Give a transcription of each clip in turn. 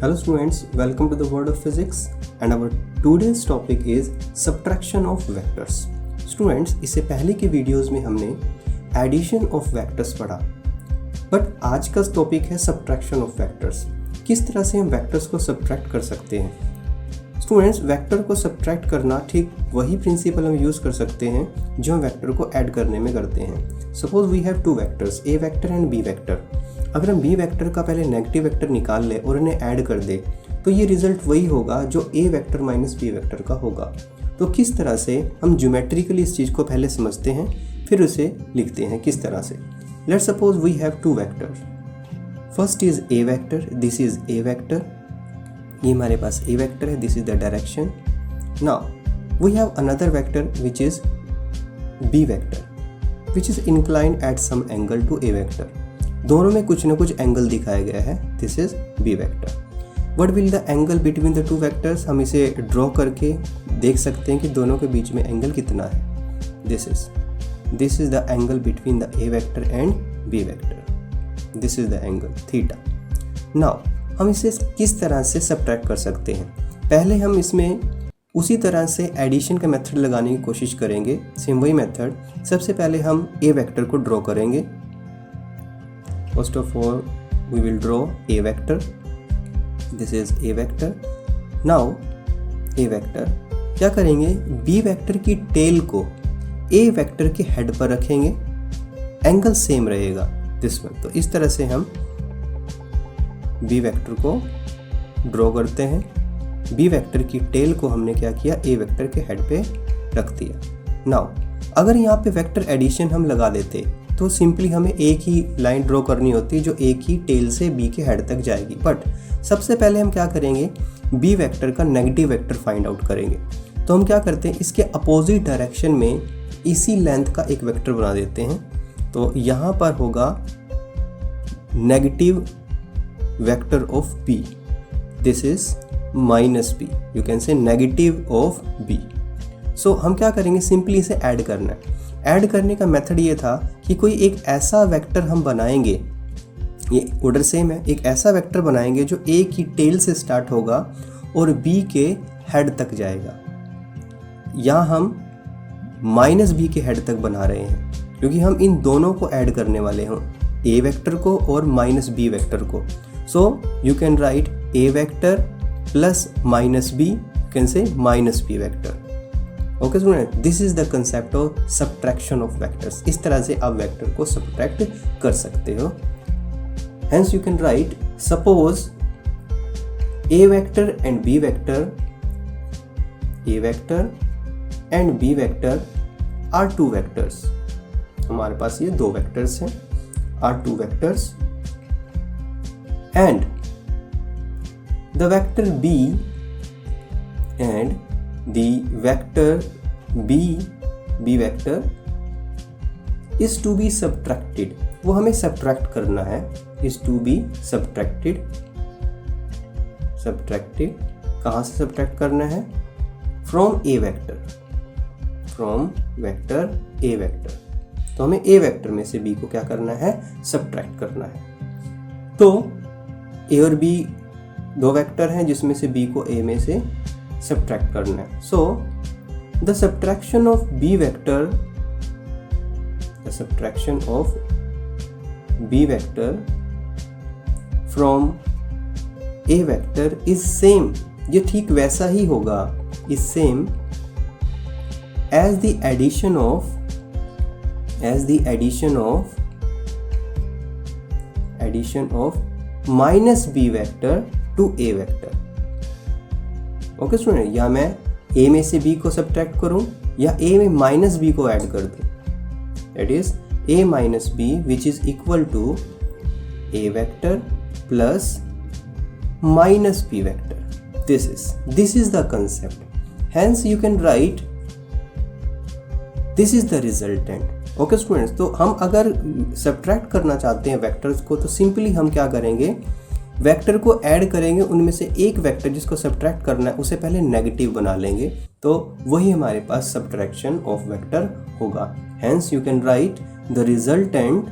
Hello students, welcome to the world of physics and our today's topic is subtraction of vectors. Students, इससे पहले के videos में हमने addition of vectors पढ़ा, but आज का टॉपिक है सब्ट्रैक्शन ऑफ वेक्टर्स। किस तरह से हम वेक्टर्स को सब्ट्रैक्ट कर सकते हैं। स्टूडेंट्स, वेक्टर को सब्ट्रैक्ट करना ठीक वही प्रिंसिपल हम यूज़ कर सकते हैं जो हम वेक्टर को ऐड करने में करते हैं। Suppose we have two vectors, A vector and B vector. अगर हम बी वेक्टर का पहले नेगेटिव वेक्टर निकाल लें और इन्हें ऐड कर दें तो ये रिजल्ट वही होगा जो ए वेक्टर माइनस बी वेक्टर का होगा। तो किस तरह से हम ज्योमेट्रिकली इस चीज़ को पहले समझते हैं फिर उसे लिखते हैं किस तरह से। Let's suppose we have two vector. First is A vector, this is A vector, ये हमारे पास ए वेक्टर है, this is the direction. Now we have another vector which is B vector which is inclined at some angle to A vector. दोनों में कुछ ना कुछ angle दिखाया गया है, this is B vector. What will the angle between the two vectors, हम इसे ड्रॉ करके देख सकते हैं कि दोनों के बीच में एंगल कितना है। This is the angle between the A vector and B vector, this is the angle theta. Now हम इसे किस तरह से सब्ट्रैक्ट कर सकते हैं। पहले हम इसमें उसी तरह से एडिशन का मेथड लगाने की कोशिश करेंगे, सेम वही मेथड। सबसे पहले हम ए वेक्टर को ड्रॉ करेंगे। First of all, we will draw a vector. This is a vector. Now, a vector क्या करेंगे, b वेक्टर की टेल को a वेक्टर के हेड पर रखेंगे, एंगल सेम रहेगा दिस वन। तो इस तरह से हम b वेक्टर को ड्रॉ करते हैं। b वेक्टर की टेल को हमने क्या किया, a वेक्टर के हेड पे रख दिया। नाउ अगर यहाँ पे वेक्टर एडिशन हम लगा देते तो सिंपली हमें एक ही लाइन ड्रॉ करनी होती है जो एक ही टेल से बी के हेड तक जाएगी। बट सबसे पहले हम क्या करेंगे, बी वेक्टर का नेगेटिव वेक्टर फाइंड आउट करेंगे। तो हम क्या करते हैं, इसके अपोजिट डायरेक्शन में इसी लेंथ का एक वेक्टर बना देते हैं। तो यहाँ पर होगा negative vector of B, this is minus B, you can say negative of B. So हम क्या करेंगे, सिंपली इसे ऐड करना है। ऐड करने का मेथड ये था कि कोई एक ऐसा वेक्टर हम बनाएंगे, ये ऑर्डर सेम है, एक ऐसा वेक्टर बनाएंगे जो ए की टेल से स्टार्ट होगा और बी के हेड तक जाएगा। यहाँ हम माइनस बी के हेड तक बना रहे हैं क्योंकि हम इन दोनों को ऐड करने वाले हैं, ए वेक्टर को और माइनस बी वेक्टर को। So you can write A vector plus minus B, you can say minus B vector. Okay student, this is the concept of subtraction of vectors. इस तरह से आप वेक्टर को सब्ट्रैक्ट कर सकते हो। Hence you can write suppose A vector and B vector, A vector and B vector are two vectors. हमारे पास ये दो वेक्टर्स हैं, are two vectors, and the vector B and the vector b vector is to be subtracted। वो हमें subtract करना है, is to be subtracted। कहाँ से सब्ट्रैक्ट करना है, from a vector, from vector a vector। तो हमें a वेक्टर में से b को क्या करना है, सब्ट्रैक्ट करना है। तो a और b दो वेक्टर हैं जिसमें से b को a में से सब्ट्रैक्ट करना है। So the subtraction of B vector, the subtraction of B vector from A vector is same, ये ठीक वैसा ही होगा, is same as the addition of minus B vector to A vector. Okay student, या मैं a में से b को सब्ट्रैक्ट करूं या a में माइनस b को ऐड कर दूं, that is a minus b which is equal to a vector plus minus b vector. This is the concept. Hence you can write this is the resultant. Okay students, तो हम अगर subtract करना चाहते हैं vectors को तो simply हम क्या करेंगे, वेक्टर को ऐड करेंगे, उनमें से एक वेक्टर जिसको सब्ट्रैक्ट करना है उसे पहले नेगेटिव बना लेंगे, तो वही हमारे पास सब्ट्रैक्शन ऑफ वेक्टर होगा। Hence you can write the resultant,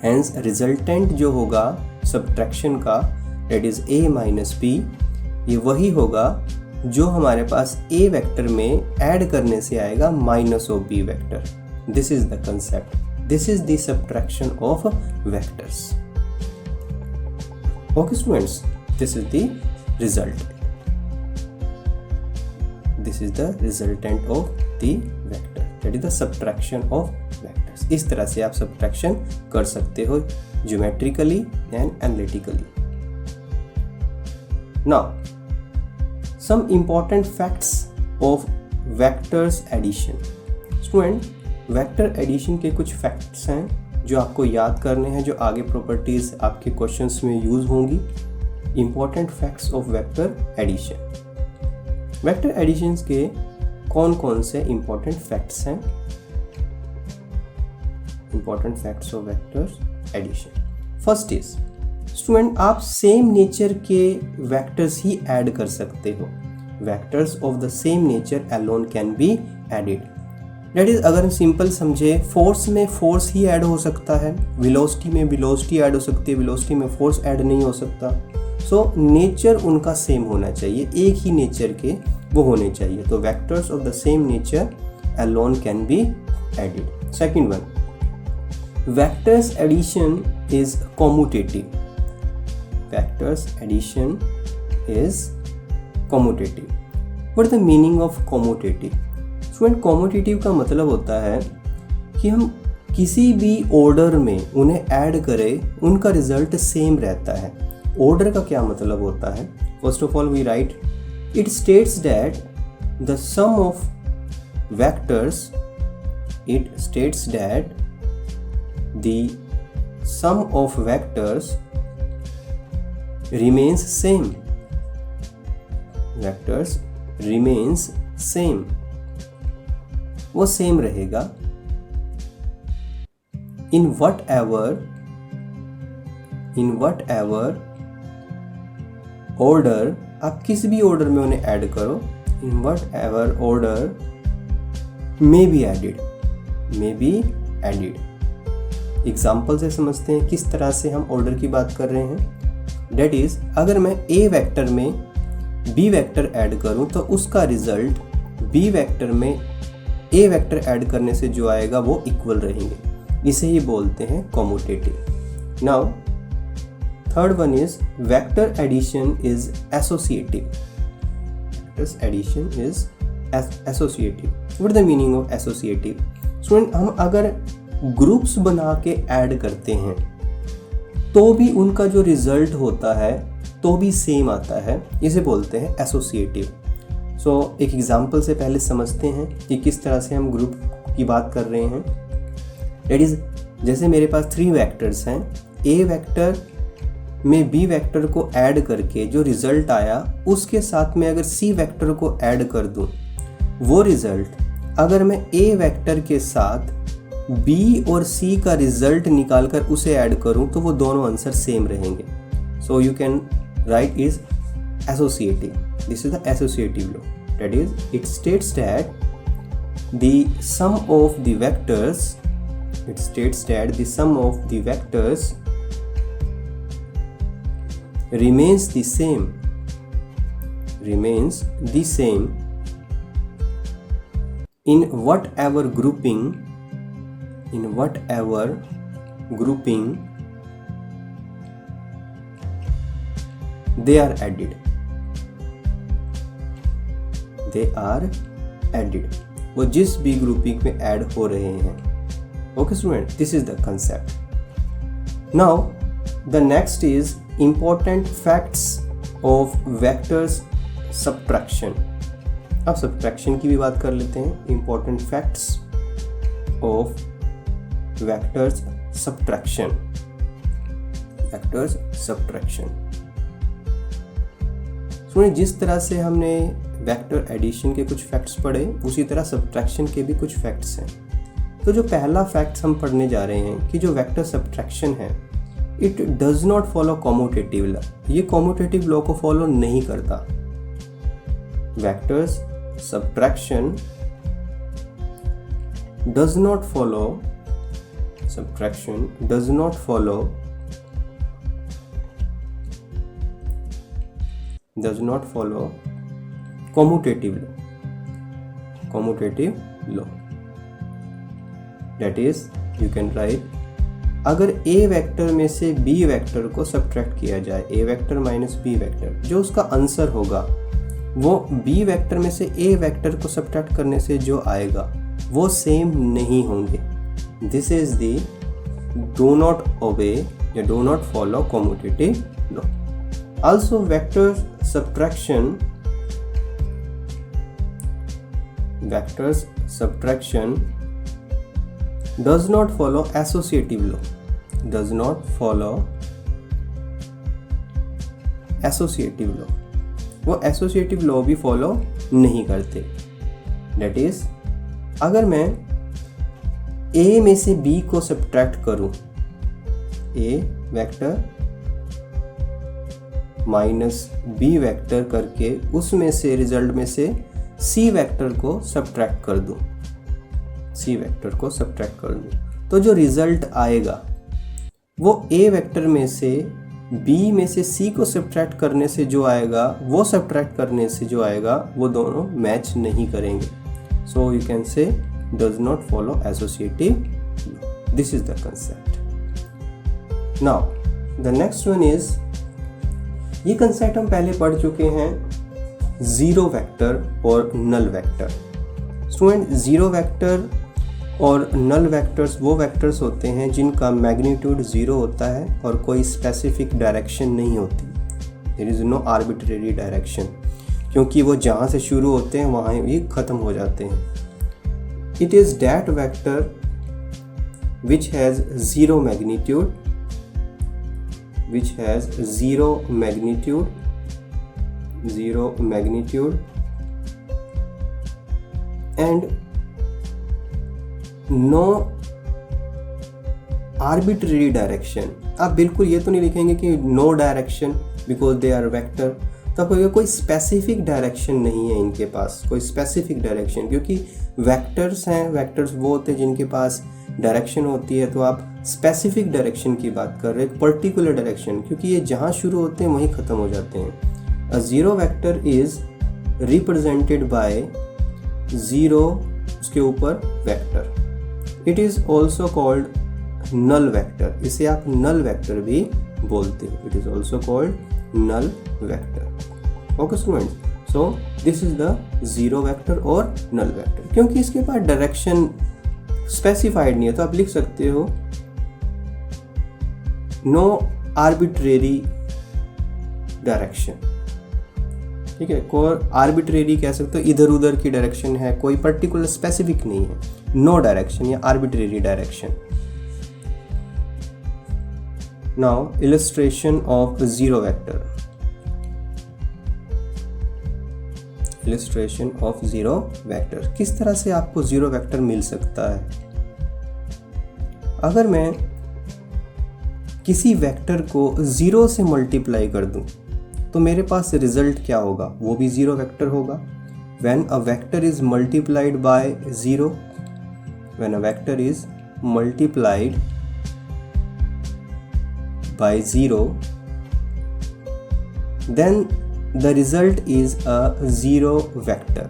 hence resultant जो होगा सब्ट्रैक्शन का that is a minus b, ये वही होगा जो हमारे पास a वेक्टर में ऐड करने से आएगा minus of b vector. This is the concept, this is the subtraction of vectors. Okay students, this is the result. This is the resultant of the vector, that is the subtraction of vectors. इस तरह से आप subtraction कर सकते हो geometrically and analytically. Now, some important facts of vectors addition. Student, vector addition के कुछ facts हैं जो आपको याद करने हैं, जो आगे properties आपके questions में use होंगी. Important facts of vector addition. Vector additions के कौन कौन से इंपॉर्टेंट फैक्ट्स हैं? Important facts of vector addition. First is, student आप सेम नेचर के वेक्टर्स ही ऐड कर सकते हो. Vectors of the same nature alone can be added. That is, अगर हम सिंपल समझे, फोर्स में फोर्स ही ऐड हो सकता है, वेलोसिटी में वेलोसिटी ऐड हो सकती है, वेलोसिटी में फोर्स ऐड नहीं हो सकता. सो नेचर उनका सेम होना चाहिए, एक ही नेचर के वो होने चाहिए. तो vectors of the same nature alone can be added. Second one, vectors addition is commutative. Vectors addition is commutative. What is the meaning of commutative? Student, commutative का मतलब होता है कि हम किसी भी ऑर्डर में उन्हें ऐड करें, उनका रिजल्ट सेम रहता है. ऑर्डर का क्या मतलब होता है? First of all we write, it states that the sum of vectors, it states that the sum of vectors remains same. Vectors remains same, वो सेम रहेगा in whatever order, आप किसी भी ऑर्डर में उन्हें ऐड करो, in whatever order may be added. Example से समझते हैं किस तरह से हम ऑर्डर की बात कर रहे हैं. डेट इज, अगर मैं a वेक्टर में b वेक्टर ऐड करूं तो उसका रिजल्ट b वेक्टर में a वेक्टर ऐड करने से जो आएगा वो इक्वल रहेंगे. इसे ही बोलते हैं commutative. Now third one is vector addition is associative. Vector addition is associative. What is the meaning of associative? Student, हम अगर ग्रुप्स बना के ऐड करते हैं तो भी उनका जो रिजल्ट होता है तो भी सेम आता है, इसे बोलते हैं एसोसिएटिव. सो एक एग्जांपल से पहले समझते हैं कि किस तरह से हम ग्रुप की बात कर रहे हैं. दैट इज, जैसे मेरे पास 3 वेक्टर्स हैं, ए वेक्टर में बी वेक्टर को ऐड करके जो रिजल्ट आया उसके साथ में अगर सी वेक्टर को ऐड कर दूं, वो रिजल्ट अगर मैं ए वेक्टर के साथ बी और सी का रिजल्ट निकालकर उसे ऐड करूं तो वो दोनों आंसर सेम रहेंगे. So you can write is associative. This is the associative law. That is, it states that the sum of the vectors, it states that the sum of the vectors remains the same in whatever grouping they are added. वो जिस भी grouping में add हो रहे हैं. Okay student, this is the concept. Now the next is important facts of vectors subtraction. अब subtraction की भी बात कर लेते हैं. Important facts of vectors subtraction. Vectors subtraction. सुनिए, जिस तरह से हमने वेक्टर एडिशन के कुछ फैक्ट्स पढ़े, उसी तरह सब्ट्रैक्शन के भी कुछ फैक्ट्स हैं. तो जो पहला फैक्ट हम पढ़ने जा रहे हैं कि जो वेक्टर सब्ट्रैक्शन है, it does not follow commutative law. ये कॉम्यूटेटिव लॉ को फॉलो नहीं करता. Vectors subtraction does not follow does not follow commutative law. That is, you can write, अगर a वेक्टर में से b वेक्टर को सब्ट्रैक्ट किया जाए, a vector minus b vector, जो उसका आंसर होगा वो b वेक्टर में से a वेक्टर को सब्ट्रैक्ट करने से जो आएगा वो सेम नहीं होंगे. This is the do not obey या do not follow commutative law. Also vector subtraction does not follow associative law. Does not follow associative law. वो associative law भी follow नहीं करते. That is, अगर मैं a में से b को सब्ट्रैक्ट करूं, a vector minus b vector करके उसमें से रिजल्ट में से c वेक्टर को सब्ट्रैक्ट कर दूं, c वेक्टर को सब्ट्रैक्ट कर दूं, तो जो रिजल्ट आएगा वो a वेक्टर में से b में से c को सब्ट्रैक्ट करने से जो आएगा, वो सब्ट्रैक्ट करने से जो आएगा, वो दोनों मैच नहीं करेंगे. सो यू कैन से does not follow associative law. This is the concept. Now the next one is, ये कंसेप्ट हम पहले पढ़ चुके हैं, जीरो वेक्टर और null vector. Student, zero vector और नल वेक्टर्स वो वेक्टर्स होते हैं जिनका मैग्नीट्यूड ज़ीरो होता है और कोई स्पेसिफिक डायरेक्शन नहीं होती. There is no arbitrary direction, क्योंकि वो जहाँ से शुरू होते हैं वहाँ ही ख़त्म हो जाते हैं. It is that vector which has zero magnitude, and no arbitrary direction. आप बिल्कुल ये तो नहीं लिखेंगे कि no direction because they are vector. तो आपको कोई स्पेसिफिक डायरेक्शन नहीं है इनके पास, कोई स्पेसिफिक डायरेक्शन, क्योंकि वेक्टर्स हैं, वेक्टर्स वो होते हैं जिनके पास डायरेक्शन होती है. तो आप स्पेसिफिक डायरेक्शन की बात कर रहे हैं, एक पर्टिकुलर डायरेक्शन, क्योंकि ये जहाँ शुरू होते हैं वहीं ख़त्म हो जाते हैं. A zero vector is represented by zero, उसके ऊपर vector. It is also called null vector. इसे आप नल वेक्टर भी बोलते हो. It is also called null vector. Okay student, so this is the zero vector और नल वेक्टर. क्योंकि इसके पास डायरेक्शन स्पेसिफाइड नहीं है, तो आप लिख सकते हो नो आर्बिट्रेरी डायरेक्शन. ठीक है, कोई आर्बिट्रेरी कह सकते हो, इधर उधर की डायरेक्शन है, कोई पर्टिकुलर स्पेसिफिक नहीं है. नो डायरेक्शन या arbitrary direction. Now illustration of zero vector. Illustration of zero vector. किस तरह से आपको जीरो वेक्टर मिल सकता है? अगर मैं किसी वेक्टर को जीरो से मल्टीप्लाई कर दूं तो मेरे पास रिजल्ट क्या होगा? वो भी जीरो वेक्टर होगा. When a vector is multiplied by zero, when a vector is multiplied by zero, then the result is a zero vector.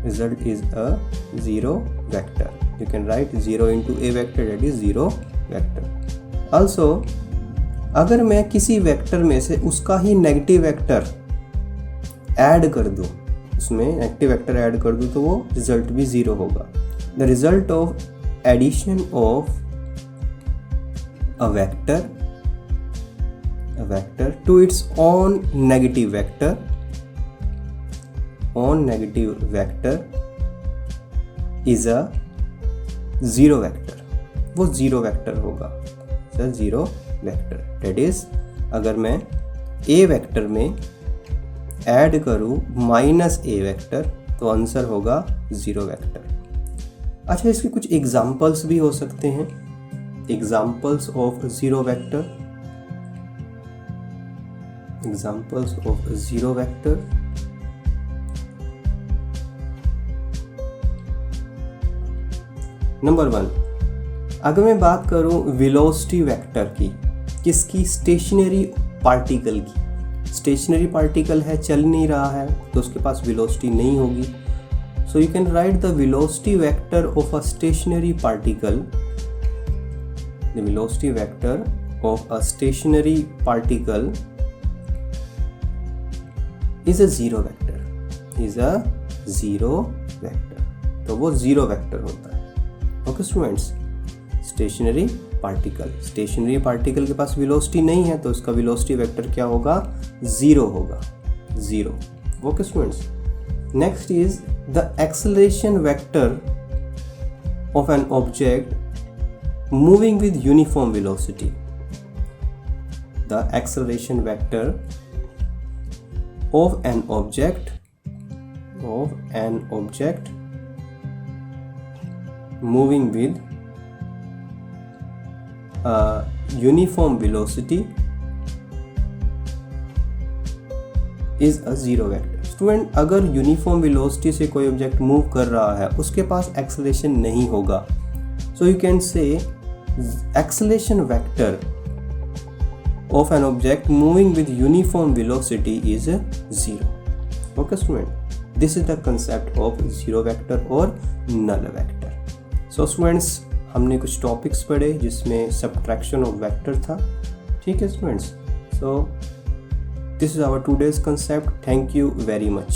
Result is a zero vector. You can write 0 into a vector, that is zero vector. Also, अगर मैं किसी vector में से उसका ही negative vector add कर दूं, उसमें negative vector add कर दूं, तो वो रिजल्ट भी ज़ीरो होगा. The result of addition of a vector to its own negative vector is a zero vector. वो zero vector होगा, zero vector. that is, अगर मैं a वेक्टर में ऐड करूँ माइनस a वेक्टर तो आंसर होगा जीरो वेक्टर. अच्छा, इसके कुछ एग्जाम्पल्स भी हो सकते हैं. Examples of zero vector. Examples of zero vector. Number 1, अगर मैं बात करूं वेलोसिटी वेक्टर की, किसकी? स्टेशनरी पार्टिकल की। स्टेशनरी पार्टिकल है, चल नहीं रहा है, तो उसके पास वेलोसिटी नहीं होगी। So you can write the velocity vector of a stationary particle, the velocity vector of a stationary particle is a zero vector, is a zero vector. तो वो जीरो वेक्टर होता है। ओके स्टूडेंट्स, स्टेशनरी पार्टिकल के पास velocity नहीं है, तो उसका velocity vector क्या होगा? जीरो होगा, zero. Okay students, next is the acceleration vector of an object moving with uniform velocity. The acceleration vector of an object moving with a uniform velocity is a zero vector। Student, अगर uniform velocity से कोई object move कर रहा है, उसके पास acceleration नहीं होगा, सो you can से acceleration vector of an object moving with uniform velocity is zero। Okay student, this is the concept of zero vector और null vector। So students, हमने कुछ टॉपिक्स पढ़े जिसमें subtraction of vector था। ठीक है students, so this is our today's concept। Thank you very much।